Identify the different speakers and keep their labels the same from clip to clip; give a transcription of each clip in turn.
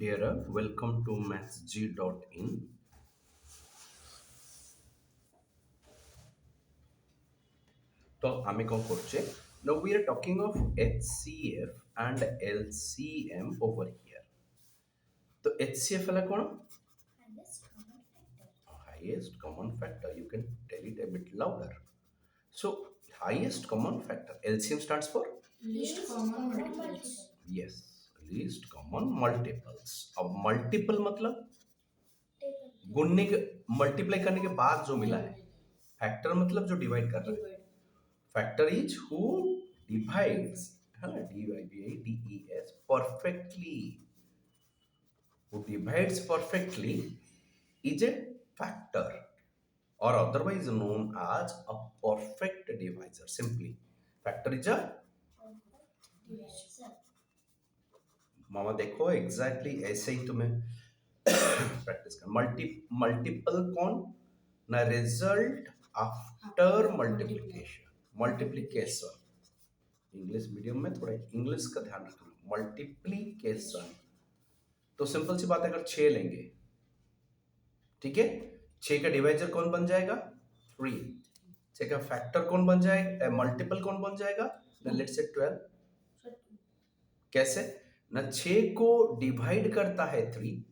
Speaker 1: Dear, welcome to mathsg.in. तो आमे कौन करछे? Now we are talking of HCF and LCM over here. तो HCF वाला कौन? Highest common factor. You can tell it a bit louder. So highest common factor. LCM stands for
Speaker 2: Least common multiples.
Speaker 1: yes, least common multiples. अब multiple मतलब गुणने के multiply करने के बाद जो मिला है. फैक्टर मतलब जो डिवाइड कर रहा है. Factor is who divides DIVIDES perfectly. Who divides perfectly is a factor or otherwise known as a perfect divisor. Simply, factor is a मामा देखो एग्जैक्टली ऐसे ही तुम्हें प्रैक्टिस कर. मल्टीपल कौन ना result after multiplication. English medium में थोड़ा English का ध्यान रखना. मल्टीप्लिकेशन तो सिंपल सी बात है. अगर 6 लेंगे, ठीक है, 6 का डिवाइजर कौन बन जाएगा? 3. 6 का फैक्टर कौन बन जाएगा? मल्टीपल कौन बन जाएगा? Let's say 12. कैसे ना 6 को डिवाइड करता है 3.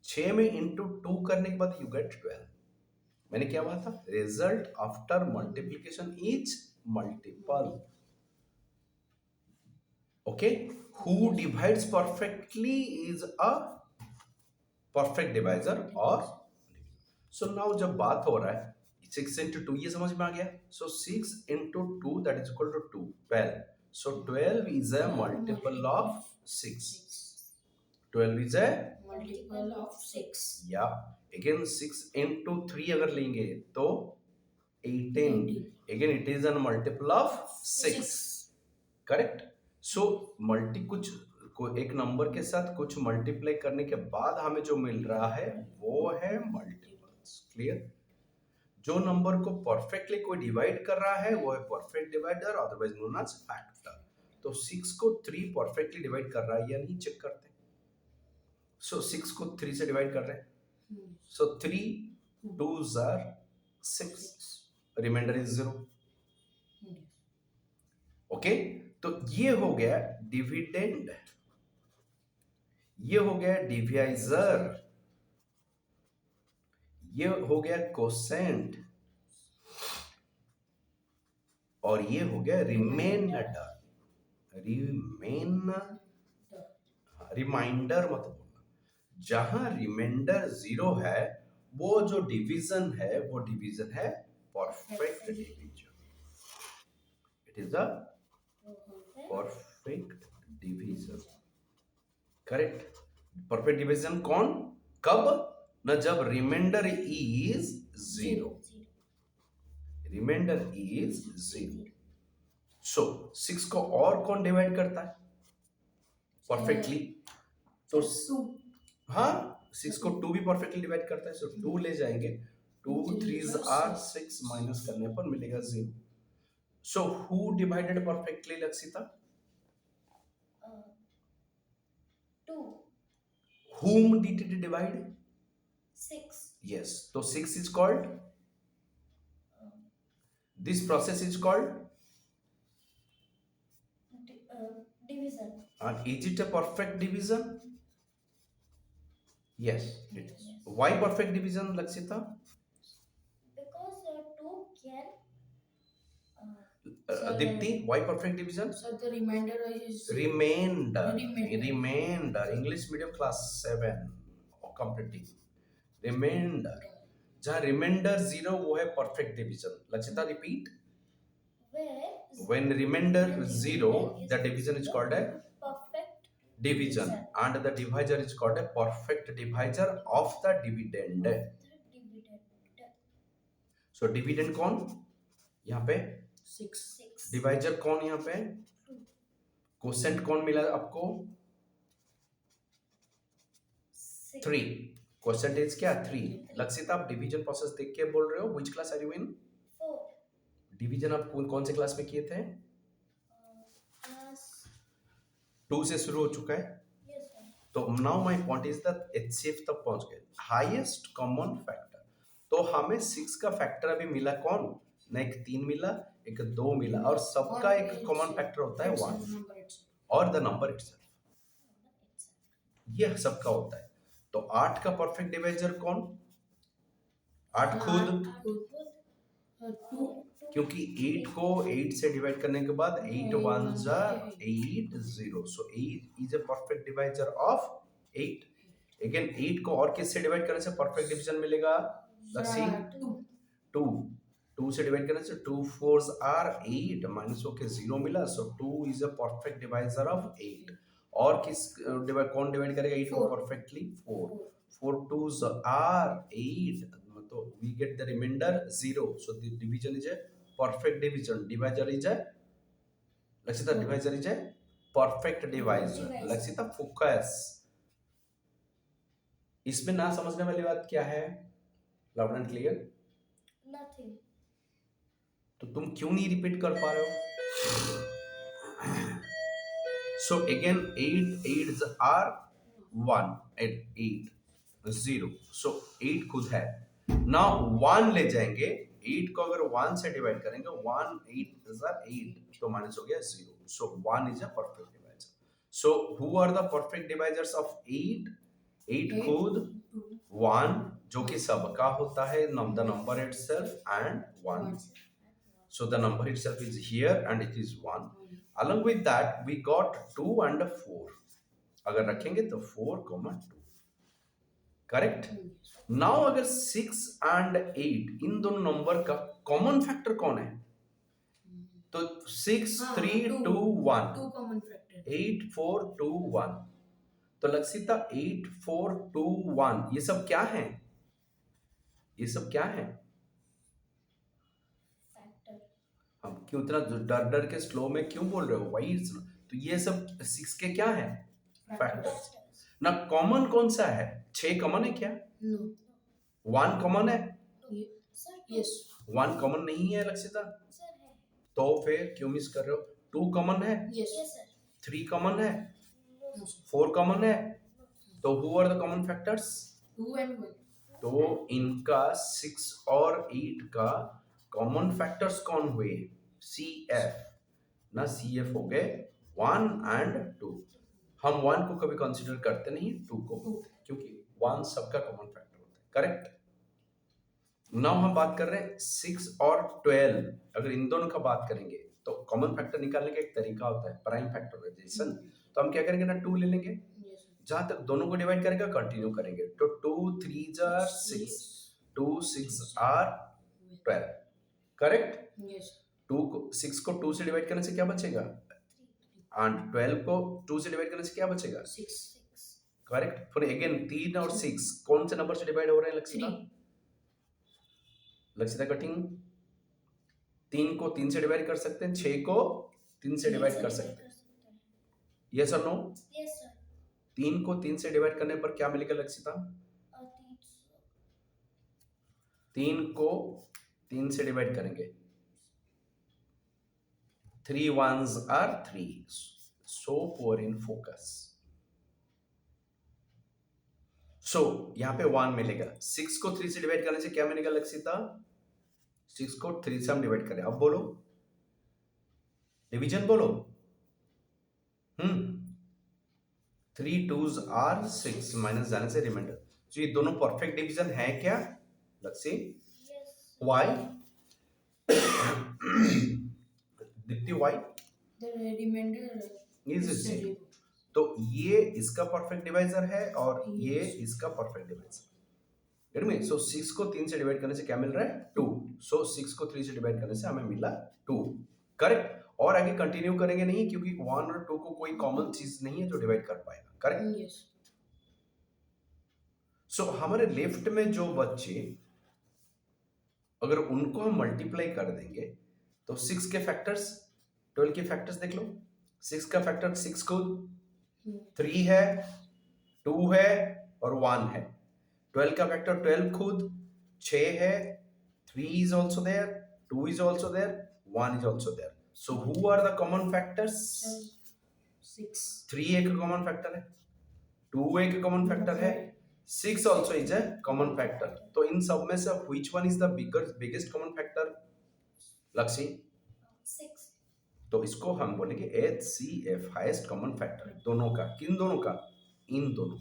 Speaker 1: 6 में इंटू 2 करने के बाद यू गेट 12. मैंने क्या बोला था? Result after multiplication is multiple. Okay, who divides perfectly is a perfect divisor. और सो नाउ जब बात हो रहा है 6 into 2, ये समझ में आ गया. सो 6 into 2 that is equal to 2, 12. So 12 is a multiple of 6. 12 is a
Speaker 2: Multiple of 6.
Speaker 1: yeah. Again 6 into 3 अगर लेंगे तो 18. Again it is a multiple of 6. Correct. So multi कुछ एक नंबर के साथ कुछ मल्टीप्लाई करने के बाद हमें जो मिल रहा है वो है मल्टीपल्स. क्लियर. जो नंबर को परफेक्टली कोई डिवाइड कर रहा है वो है perfect divider, otherwise known age factor. तो 6 को 3 परफेक्टली डिवाइड कर रहा है या नहीं चेक करते हैं. सो 6 को 3 से डिवाइड कर रहे हैं. So 3 2s are 6. Reminder is 0. Okay, तो ये हो गया डिविडेंड, ये हो गया डिवाइजर, ये हो गया कोसेंट, और ये हो गया रिमाइंडर. रिमाइंडर मत बोलना. जहां रिमाइंडर 0 है वो जो डिवीजन है वो डिवीजन है perfect division. It is a perfect division. Correct. Perfect division कौन कब ना जब reminder is 0. Reminder is 0. So 6 को और कौन डिवाइड करता है परफेक्टली? तो हाँ, 6 को 2 भी परफेक्टली डिवाइड करता है. सो 2 ले जाएंगे. 2 3s are 6 माइनस करने पर मिलेगा 0. So who divided perfectly Lakshita?
Speaker 2: 2.
Speaker 1: Whom did it divide?
Speaker 2: 6.
Speaker 1: Yes. So 6 is called. This process is called.
Speaker 2: Division.
Speaker 1: And is it a perfect division? Yes, it is. Why perfect division, Lakshita?
Speaker 2: Because 2 can.
Speaker 1: Dipti, why perfect division?
Speaker 2: So the remainder is
Speaker 1: Remainder. English medium class 7 completing. Remainder. जहाँ remainder 0 वो है perfect division. Lakshita, repeat. When remainder 0, the division is called a
Speaker 2: perfect
Speaker 1: division, and the divisor is called a perfect divisor of the dividend. So dividend कौन यहाँ पे?
Speaker 2: 6.
Speaker 1: Divisor कौन यहाँ पे? Quotient कौन मिला आपको? 3. कोसेंट इज क्या? 3. लक्षिता, आप डिवीजन प्रोसेस देख के बोल रहे हो. Which class are you in?
Speaker 2: 4.
Speaker 1: Division आप कौन से क्लास में किए थे?
Speaker 2: क्लास
Speaker 1: 2 से शुरू हो चुका है.
Speaker 2: Yes, sir.
Speaker 1: तो now my point is that HCF तक पहुंच गए, हाईएस्ट कॉमन फैक्टर। तो हमें 6 का फैक्टर अभी मिला कौन ना, एक 3 मिला, एक 2 मिला, और सबका एक कॉमन फैक्टर होता है 1 और द नंबर इटसेल्फ, ये सबका होता है। तो 8 का परफेक्ट डिवाइजर कौन, 8 खुद, क्योंकि 8 को 8 से डिवाइड करने के बाद 8 1 जा 8 0, सो 8 is a perfect divisor of 8। Again 8 को और किससे डिवाइड करने से परफेक्ट डिवीजन मिलेगा, लेट्स सी 2, 2 से डिवाइड करने से 2 4s आर 8 माइनस होके 0 मिला, सो 2 is a perfect divisor of 8। और किस डिवाइड कौन डिवाइड करेगा 8 को perfectly, 4, 4 2s are 8, so we get the remainder 0, so the division is a perfect division, divisor is a, Lakshita, divisor is a perfect divisor, Lakshita focus। इसमें ना समझने वाली बात क्या है, लाउड एंड क्लियर,
Speaker 2: Nothing.
Speaker 1: तो तुम क्यों नहीं रिपीट कर पा रहे हो। So again 8 8s are 1 and 8 0, so 8 खुद है, नाउ 1 ले जाएंगे, 8 को अगर 1 से डिवाइड करेंगे 1 8 is 8, तो माइनस हो गया 0, so 1 is a perfect divisor। so who are the perfect divisors of 8, 8 खुद, 1 जो कि सबका होता है, the number itself, and 1, so the number itself is here and it is 1। along with that we got 2 and 4, अगर रखेंगे तो 4 2, correct. Now अगर 6 एंड 8 इन दोनों नंबर का कॉमन फैक्टर कौन है, तो 6 3 2 1, 8 4 2 1, तो लक्षिता 8 4 2 1 ये सब क्या है, ये सब क्या है,
Speaker 2: Factor.
Speaker 1: हम क्यों इतना डर डर के स्लो में क्यों बोल रहे हो, वही तो ये सब 6 के क्या है फैक्टर्स ना, कॉमन कौन सा है, 6 कॉमन है क्या,
Speaker 3: No.
Speaker 1: 1 कॉमन है,
Speaker 2: Sir,
Speaker 3: Yes.
Speaker 1: 1 कॉमन नहीं है लक्षिता,
Speaker 2: sir है.
Speaker 1: तो फिर क्यों मिस कर रहे हो, 2 कॉमन है,
Speaker 3: Yes.
Speaker 2: Yes, sir.
Speaker 1: 3 कॉमन है,
Speaker 2: No,
Speaker 3: No,
Speaker 2: sir.
Speaker 3: sir.
Speaker 1: 4 common है, तो who are the common factors,
Speaker 3: 2 and 1.
Speaker 1: तो इनका 6 और 8 का कॉमन फैक्टर्स कौन हुए, सी एफ ना, सी एफ हो गए 1 एंड 2, हम 1 को कभी कंसीडर करते नहीं 2 को, क्योंकि 1 सबका कॉमन फैक्टर होता है, करेक्ट। नाउ हम बात कर रहे हैं 6 और 12, अगर इन दोनों का बात करेंगे तो कॉमन फैक्टर निकालने का एक तरीका होता है प्राइम फैक्टराइजेशन, तो हम क्या करेंगे ना 2 ले लेंगे,
Speaker 3: Yes.
Speaker 1: जहां तक दोनों को डिवाइड करेगा कंटिन्यू करेंगे, तो 2 3 are 6, 2 6 are 12, करेक्ट।
Speaker 3: Yes.
Speaker 1: 2 को 6 को 2 से डिवाइड करने से क्या बचेगा, एंड 12 को 2 से डिवाइड करने से क्या बचेगा,
Speaker 3: 6.
Speaker 1: करेक्ट। फिर अगेन 3 और 6 कौन से नंबर से डिवाइड हो रहे हैं लक्षिता,
Speaker 3: 3.
Speaker 1: लक्षिता कटिंग, 3 को 3 से डिवाइड कर सकते हैं, 6 को 3 से डिवाइड कर सकते हैं, यस और नो,
Speaker 2: Yes, sir.
Speaker 1: 3 को 3 से डिवाइड करने पर क्या मिलेगा लक्षिता, 3 को 3 से डिवाइड करेंगे, 3 ones are 3, so poor in focus, so यहाँ पे 1 मिलेगा, 6 को 3 से डिवाइड करने से क्या मिलेगा लक्षिता, 6 को 3 से हम डिवाइड करें, अब बोलो डिवीजन बोलो, 3 2s are 6 माइनस जाने से रिमाइंडर, तो ये दोनों परफेक्ट डिवीजन है क्या, let's see
Speaker 2: Yes.
Speaker 1: Why, Deepti why
Speaker 3: The remainder
Speaker 1: is
Speaker 3: is
Speaker 1: same,
Speaker 3: 0.
Speaker 1: तो ये इसका परफेक्ट डिवाइजर है और ये
Speaker 3: Yes.
Speaker 1: इसका परफेक्ट डिवाइजर, गेट मी, सो 6 को 3 से डिवाइड करने से क्या मिल रहा है 2, सो 6 को 3 से डिवाइड करने से हमें मिला 2, करेक्ट। और आगे कंटिन्यू करेंगे नहीं क्योंकि 1 और 2 को कोई कॉमन चीज नहीं है जो डिवाइड कर पाएगा, करेक्ट।
Speaker 3: Yes.
Speaker 1: सो हमारे लेफ्ट में जो बच्चे, अगर उनको हम मल्टीप्लाई कर देंगे तो 6 के फैक्टर्स 12 के फैक्टर्स देख लो, 6 का फैक्टर 6 खुद, 3 है, 2 है और 1 है, 12 का फैक्टर 12 खुद, 6 है, 3 is also there, 2 is also there, 1 is also there, so who are the common factors,
Speaker 3: 6.
Speaker 1: 3 एक कॉमन फैक्टर है, 2 एक कॉमन फैक्टर है, 6 also is a common factor. तो इन सब में से which one is the biggest common factor? Lakshmi,
Speaker 2: 6.
Speaker 1: तो इसको हम बोलेंगे HCF हाईएस्ट कॉमन फैक्टर, दोनों का, किन दोनों का, इन दोनों।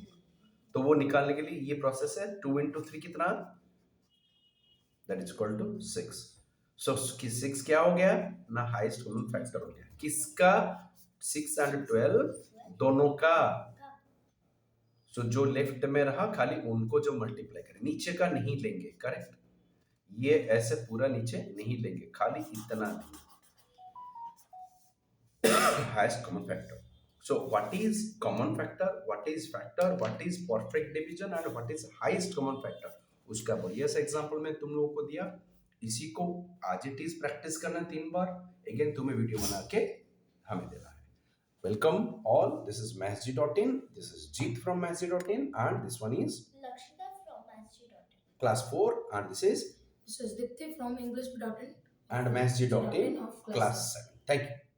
Speaker 1: तो वो निकालने के लिए ये प्रोसेस है, 2 into 3 कितना, दैट इज इक्वल टू 6। सो 6 क्या हो गया ना, हाईएस्ट कॉमन फैक्टर हो गया, किसका, 6 and 12 दोनों का। सो जो लेफ्ट में रहा खाली उनको जो मल्टीप्लाई करें, नीचे का नहीं लेंगे, करेक्ट, ये ऐसे पूरा नीचे नहीं लेंगे, खाली इतना लेंगे, highest common factor. So what is common factor, what is factor, what is perfect division and what is highest common factor, उसका बढ़िया सा एग्जांपल मैं तुम लोगों को दिया। इसी को आज इट इज प्रैक्टिस करना 3 बार, अगेन तुम्हें वीडियो बना के हमें देना है। Welcome all, this is mathsg.in, this is Jeet from mathsg.in and this one is
Speaker 2: Lakshita from mathsg.in.
Speaker 1: class 4 and this is
Speaker 3: This is Dipti from English.in
Speaker 1: and mathsg.in
Speaker 3: of
Speaker 1: class 7. Thank you.